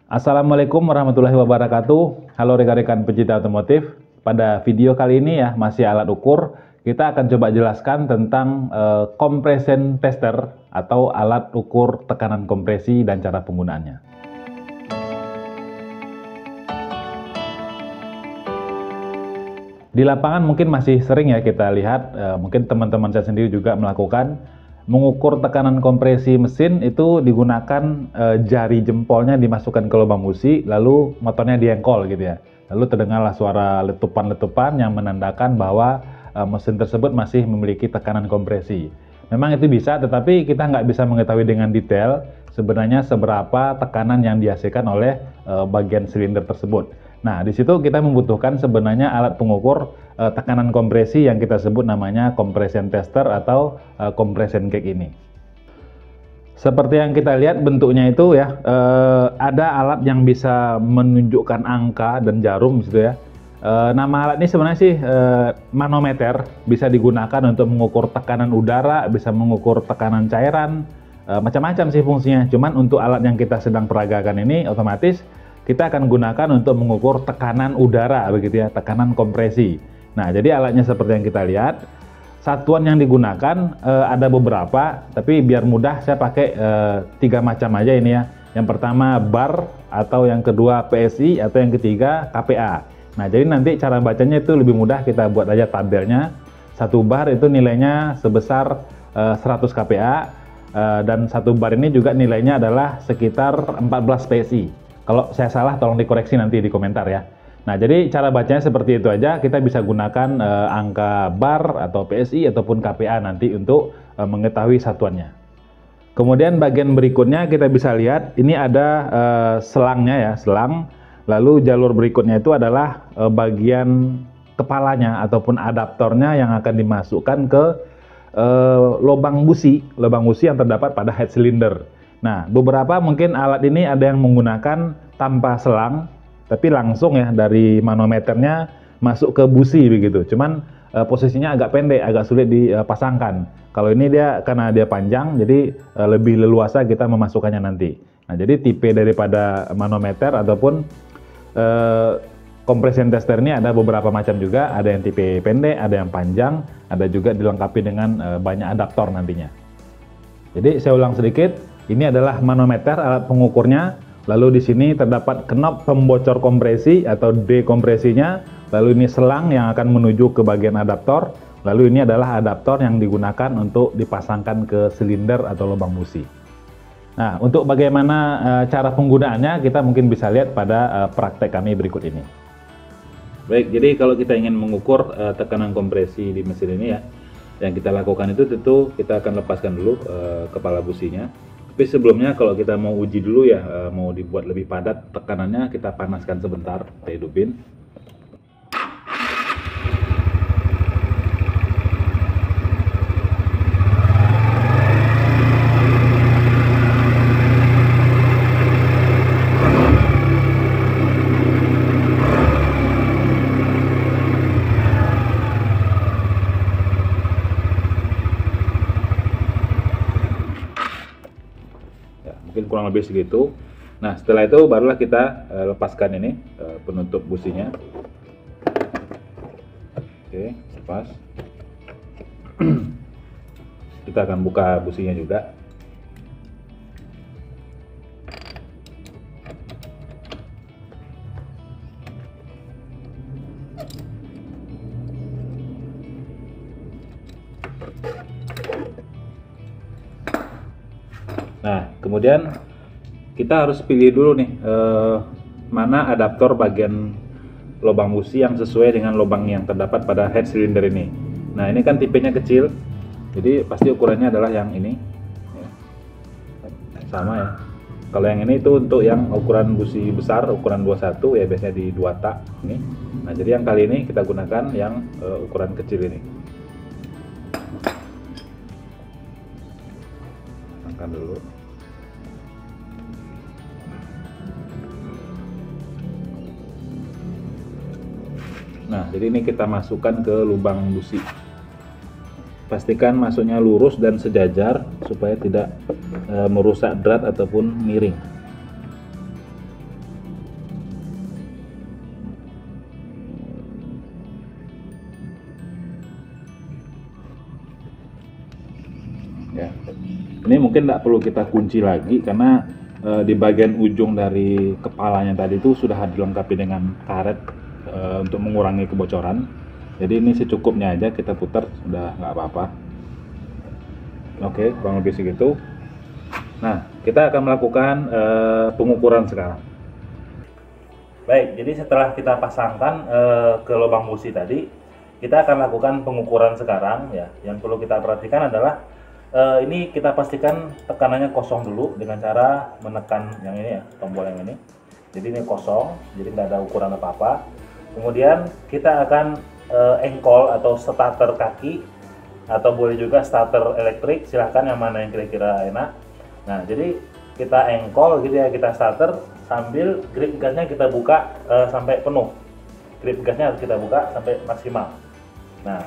Assalamualaikum warahmatullahi wabarakatuh. Halo rekan-rekan pecinta otomotif. Pada video kali ini ya, masih alat ukur, kita akan coba jelaskan tentang compression tester atau alat ukur tekanan kompresi dan cara penggunaannya. Di lapangan mungkin masih sering ya kita lihat, mungkin teman-teman saya sendiri juga melakukan, mengukur tekanan kompresi mesin itu digunakan jari jempolnya dimasukkan ke lubang busi, lalu motornya diengkol gitu ya. Lalu terdengarlah suara letupan-letupan yang menandakan bahwa mesin tersebut masih memiliki tekanan kompresi. Memang itu bisa, tetapi kita nggak bisa mengetahui dengan detail sebenarnya seberapa tekanan yang dihasilkan oleh bagian silinder tersebut. Nah, di situ kita membutuhkan sebenarnya alat pengukur tekanan kompresi yang kita sebut namanya compression tester atau compression cage ini. Seperti yang kita lihat bentuknya itu ya, ada alat yang bisa menunjukkan angka dan jarum gitu ya. Nama alat ini sebenarnya sih manometer, bisa digunakan untuk mengukur tekanan udara, bisa mengukur tekanan cairan, macam-macam sih fungsinya. Cuman untuk alat yang kita sedang peragakan ini otomatis kita akan gunakan untuk mengukur tekanan udara begitu ya, tekanan kompresi. Nah, jadi alatnya seperti yang kita lihat. Satuan yang digunakan ada beberapa, tapi biar mudah saya pakai 3 macam aja ini ya. Yang pertama bar, atau yang kedua PSI, atau yang ketiga KPA. Nah, jadi nanti cara bacanya itu lebih mudah, kita buat aja tabelnya. 1 bar itu nilainya sebesar 100 KPA, dan 1 bar ini juga nilainya adalah sekitar 14 PSI. Kalau saya salah tolong dikoreksi nanti di komentar ya. Nah, jadi cara bacanya seperti itu aja. Kita bisa gunakan angka bar atau PSI ataupun KPA nanti untuk mengetahui satuannya. Kemudian bagian berikutnya kita bisa lihat ini ada selangnya ya, selang. Lalu jalur berikutnya itu adalah bagian kepalanya ataupun adaptornya yang akan dimasukkan ke lubang busi yang terdapat pada head cylinder. Nah, beberapa mungkin alat ini ada yang menggunakan tanpa selang, tapi langsung ya dari manometernya masuk ke busi begitu. Cuman posisinya agak pendek, agak sulit dipasangkan. Kalau ini dia karena dia panjang, jadi lebih leluasa kita memasukkannya nanti. Nah, jadi tipe daripada manometer ataupun compression tester ini ada beberapa macam juga. Ada yang tipe pendek, ada yang panjang, ada juga dilengkapi dengan banyak adaptor nantinya. Jadi saya ulang sedikit. Ini adalah manometer, alat pengukurnya. Lalu di sini terdapat knob pembocor kompresi atau dekompresinya. Lalu ini selang yang akan menuju ke bagian adaptor. Lalu ini adalah adaptor yang digunakan untuk dipasangkan ke silinder atau lubang busi. Nah, untuk bagaimana cara penggunaannya kita mungkin bisa lihat pada praktek kami berikut ini. Baik, jadi kalau kita ingin mengukur tekanan kompresi di mesin ini ya, yang kita lakukan itu tentu kita akan lepaskan dulu kepala businya. Tapi sebelumnya kalau kita mau uji dulu ya, mau dibuat lebih padat tekanannya, kita panaskan sebentar, kita hidupin. Mungkin kurang lebih segitu. Nah, setelah itu barulah kita lepaskan ini penutup businya. Oke, lepas. Kita akan buka businya juga. Nah, kemudian kita harus pilih dulu nih mana adaptor bagian lubang busi yang sesuai dengan lubang yang terdapat pada head cylinder ini. Nah, ini kan tipenya kecil, jadi pasti ukurannya adalah yang ini. Sama ya. Kalau yang ini itu untuk yang ukuran busi besar, ukuran 21 ya, biasanya di 2 tak ini. Nah, jadi yang kali ini kita gunakan yang ukuran kecil ini. Pasangkan dulu. Nah, jadi ini kita masukkan ke lubang busi. Pastikan masuknya lurus dan sejajar supaya tidak merusak drat ataupun miring. Ya. Ini mungkin nggak perlu kita kunci lagi karena di bagian ujung dari kepalanya tadi itu sudah dilengkapi dengan karet untuk mengurangi kebocoran. Jadi ini secukupnya aja kita putar, sudah nggak apa-apa. Oke, kurang lebih segitu. Nah, kita akan melakukan pengukuran sekarang. Baik, jadi setelah kita pasangkan ke lubang busi tadi, kita akan lakukan pengukuran sekarang ya. Yang perlu kita perhatikan adalah ini kita pastikan tekanannya kosong dulu dengan cara menekan yang ini ya, tombol yang ini. Jadi ini kosong, jadi nggak ada ukuran apa-apa. Kemudian kita akan engkol atau starter kaki, atau boleh juga starter elektrik, silahkan yang mana yang kira-kira enak. Nah, jadi kita engkol gitu ya, kita starter sambil grip gasnya kita buka sampai penuh. Grip gasnya harus kita buka sampai maksimal. Nah,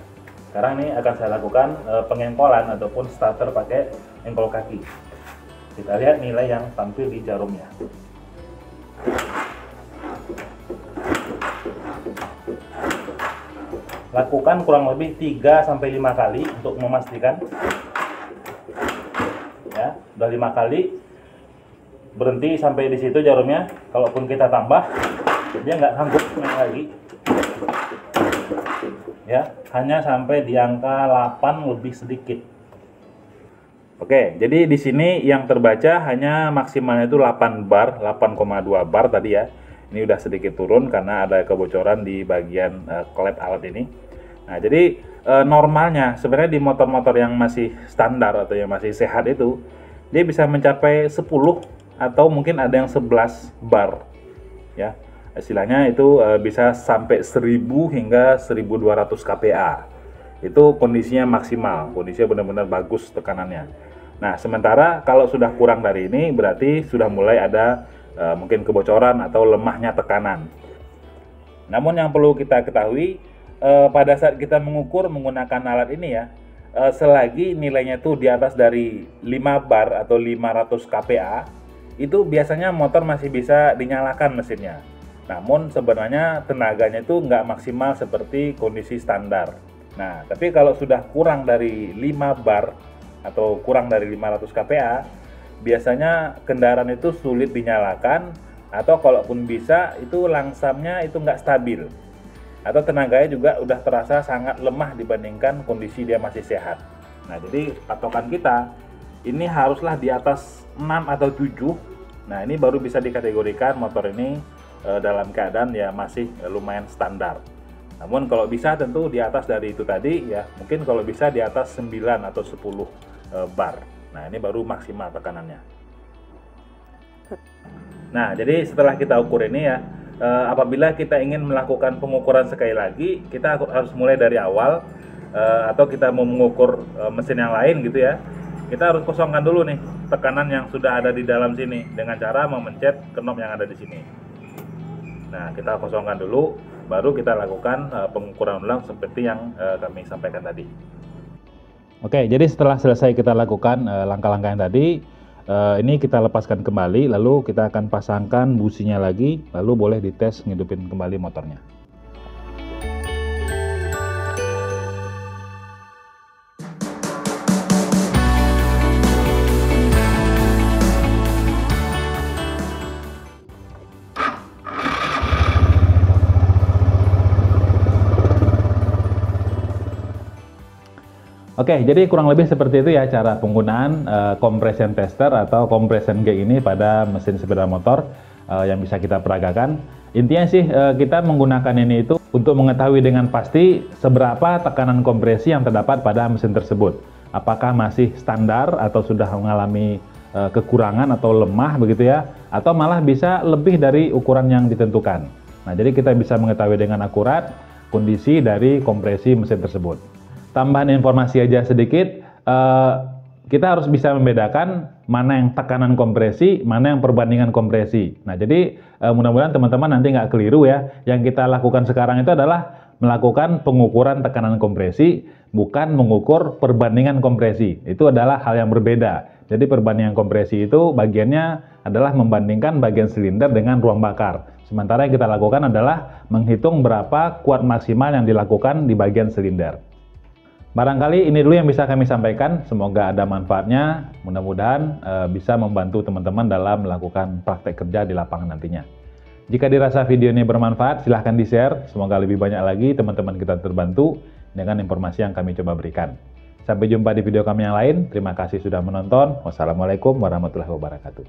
sekarang ini akan saya lakukan pengengkolan ataupun starter pakai engkol kaki. Kita lihat nilai yang tampil di jarumnya. Lakukan kurang lebih 3-5 kali untuk memastikan. Ya, udah 5 kali. Berhenti sampai di situ jarumnya. Kalaupun kita tambah, dia nggak sanggup naik lagi. Ya, hanya sampai di angka 8 lebih sedikit. Oke, jadi di sini yang terbaca hanya maksimalnya itu 8 bar, 8,2 bar tadi ya. Ini udah sedikit turun karena ada kebocoran di bagian klep alat ini. Nah, jadi normalnya sebenarnya di motor-motor yang masih standar atau yang masih sehat itu, dia bisa mencapai 10 atau mungkin ada yang 11 bar. Ya, istilahnya itu bisa sampai 1000 hingga 1200 kPa. Itu kondisinya maksimal, kondisinya benar-benar bagus tekanannya. Nah, sementara kalau sudah kurang dari ini berarti sudah mulai ada mungkin kebocoran atau lemahnya tekanan. Namun yang perlu kita ketahui pada saat kita mengukur menggunakan alat ini ya, selagi nilainya itu di atas dari 5 bar atau 500 kPa, itu biasanya motor masih bisa dinyalakan mesinnya. Namun sebenarnya tenaganya itu nggak maksimal seperti kondisi standar. Nah, tapi kalau sudah kurang dari 5 bar atau kurang dari 500 kPa, biasanya kendaraan itu sulit dinyalakan, atau kalaupun bisa itu langsamnya itu nggak stabil, atau tenaganya juga udah terasa sangat lemah dibandingkan kondisi dia masih sehat. Nah, jadi patokan kita ini haruslah di atas 6 atau 7. Nah, ini baru bisa dikategorikan motor ini dalam keadaan ya masih lumayan standar. Namun kalau bisa tentu di atas dari itu tadi ya, mungkin kalau bisa di atas 9 atau 10 bar. Nah, ini baru maksimal tekanannya. Nah, jadi setelah kita ukur ini ya, apabila kita ingin melakukan pengukuran sekali lagi, kita harus mulai dari awal, atau kita mau mengukur mesin yang lain gitu ya, kita harus kosongkan dulu nih tekanan yang sudah ada di dalam sini dengan cara memencet knob yang ada di sini. Nah, kita kosongkan dulu, baru kita lakukan pengukuran ulang seperti yang kami sampaikan tadi. Oke, jadi setelah selesai kita lakukan langkah-langkah yang tadi, ini kita lepaskan kembali, lalu kita akan pasangkan businya lagi, lalu boleh dites ngidupin kembali motornya. Oke, jadi kurang lebih seperti itu ya cara penggunaan compression tester atau compression gauge ini pada mesin sepeda motor yang bisa kita peragakan. Intinya sih kita menggunakan ini itu untuk mengetahui dengan pasti seberapa tekanan kompresi yang terdapat pada mesin tersebut. Apakah masih standar atau sudah mengalami kekurangan atau lemah begitu ya, atau malah bisa lebih dari ukuran yang ditentukan. Nah, jadi kita bisa mengetahui dengan akurat kondisi dari kompresi mesin tersebut. Tambahan informasi aja sedikit, kita harus bisa membedakan mana yang tekanan kompresi, mana yang perbandingan kompresi. Nah, jadi mudah-mudahan teman-teman nanti nggak keliru ya. Yang kita lakukan sekarang itu adalah melakukan pengukuran tekanan kompresi, bukan mengukur perbandingan kompresi. Itu adalah hal yang berbeda. Jadi perbandingan kompresi itu bagiannya adalah membandingkan bagian silinder dengan ruang bakar. Sementara yang kita lakukan adalah menghitung berapa kuat maksimal yang dilakukan di bagian silinder. Barangkali ini dulu yang bisa kami sampaikan, semoga ada manfaatnya, mudah-mudahan bisa membantu teman-teman dalam melakukan praktek kerja di lapangan nantinya. Jika dirasa video ini bermanfaat, silahkan di-share, semoga lebih banyak lagi teman-teman kita terbantu dengan informasi yang kami coba berikan. Sampai jumpa di video kami yang lain, terima kasih sudah menonton, wassalamualaikum warahmatullahi wabarakatuh.